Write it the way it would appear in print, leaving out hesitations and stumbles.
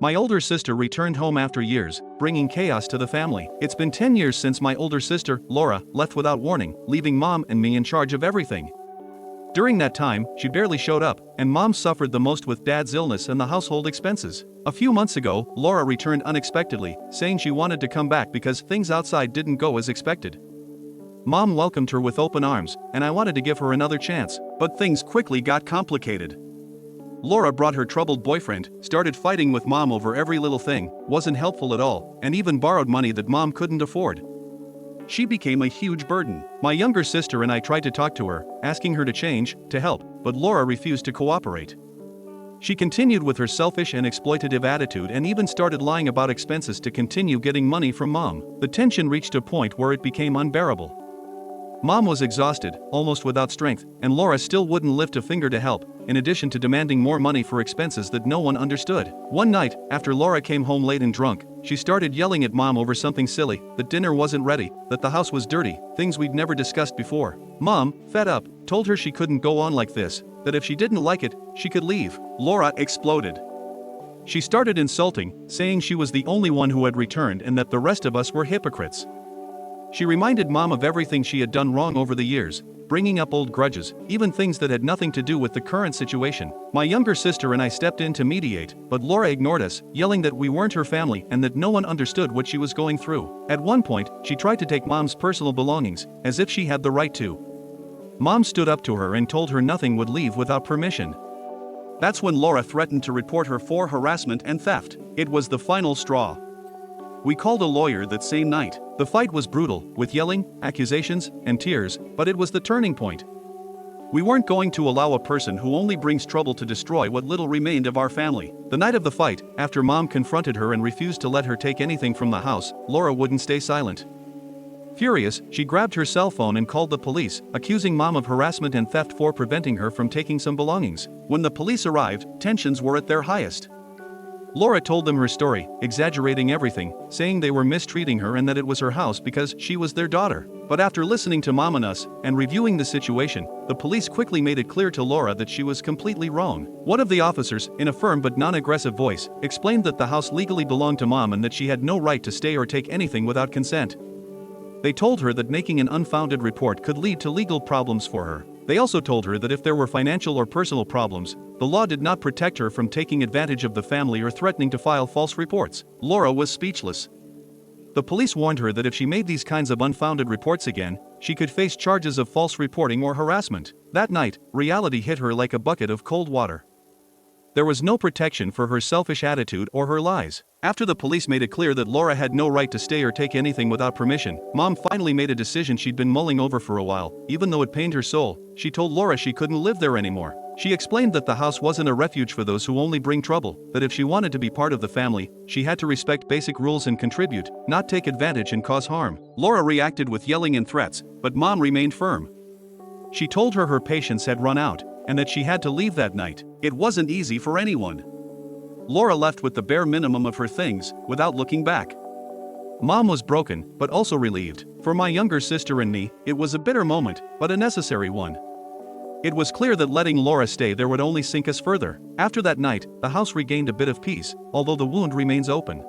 My older sister returned home after years, bringing chaos to the family. It's been 10 years since my older sister, Laura, left without warning, leaving Mom and me in charge of everything. During that time, she barely showed up, and Mom suffered the most with Dad's illness and the household expenses. A few months ago, Laura returned unexpectedly, saying she wanted to come back because things outside didn't go as expected. Mom welcomed her with open arms, and I wanted to give her another chance, but things quickly got complicated. Laura brought her troubled boyfriend, started fighting with Mom over every little thing, wasn't helpful at all, and even borrowed money that Mom couldn't afford. She became a huge burden. My younger sister and I tried to talk to her, asking her to change, to help, but Laura refused to cooperate. She continued with her selfish and exploitative attitude and even started lying about expenses to continue getting money from Mom. The tension reached a point where it became unbearable. Mom was exhausted, almost without strength, and Laura still wouldn't lift a finger to help, in addition to demanding more money for expenses that no one understood. One night, after Laura came home late and drunk, she started yelling at Mom over something silly, that dinner wasn't ready, that the house was dirty, things we'd never discussed before. Mom, fed up, told her she couldn't go on like this, that if she didn't like it, she could leave. Laura exploded. She started insulting, saying she was the only one who had returned and that the rest of us were hypocrites. She reminded Mom of everything she had done wrong over the years, bringing up old grudges, even things that had nothing to do with the current situation. My younger sister and I stepped in to mediate, but Laura ignored us, yelling that we weren't her family and that no one understood what she was going through. At one point, she tried to take Mom's personal belongings, as if she had the right to. Mom stood up to her and told her nothing would leave without permission. That's when Laura threatened to report her for harassment and theft. It was the final straw. We called a lawyer that same night. The fight was brutal, with yelling, accusations, and tears, but it was the turning point. We weren't going to allow a person who only brings trouble to destroy what little remained of our family. The night of the fight, after Mom confronted her and refused to let her take anything from the house, Laura wouldn't stay silent. Furious, she grabbed her cell phone and called the police, accusing Mom of harassment and theft for preventing her from taking some belongings. When the police arrived, tensions were at their highest. Laura told them her story, exaggerating everything, saying they were mistreating her and that it was her house because she was their daughter. But after listening to Mom and us, and reviewing the situation, the police quickly made it clear to Laura that she was completely wrong. One of the officers, in a firm but non-aggressive voice, explained that the house legally belonged to Mom and that she had no right to stay or take anything without consent. They told her that making an unfounded report could lead to legal problems for her. They also told her that if there were financial or personal problems, the law did not protect her from taking advantage of the family or threatening to file false reports. Laura was speechless. The police warned her that if she made these kinds of unfounded reports again, she could face charges of false reporting or harassment. That night, reality hit her like a bucket of cold water. There was no protection for her selfish attitude or her lies. After the police made it clear that Laura had no right to stay or take anything without permission, Mom finally made a decision she'd been mulling over for a while. Even though it pained her soul, she told Laura she couldn't live there anymore. She explained that the house wasn't a refuge for those who only bring trouble, that if she wanted to be part of the family, she had to respect basic rules and contribute, not take advantage and cause harm. Laura reacted with yelling and threats, but Mom remained firm. She told her patience had run out, and that she had to leave that night. It wasn't easy for anyone. Laura left with the bare minimum of her things, without looking back. Mom was broken, but also relieved. For my younger sister and me, it was a bitter moment, but a necessary one. It was clear that letting Laura stay there would only sink us further. After that night, the house regained a bit of peace, although the wound remains open.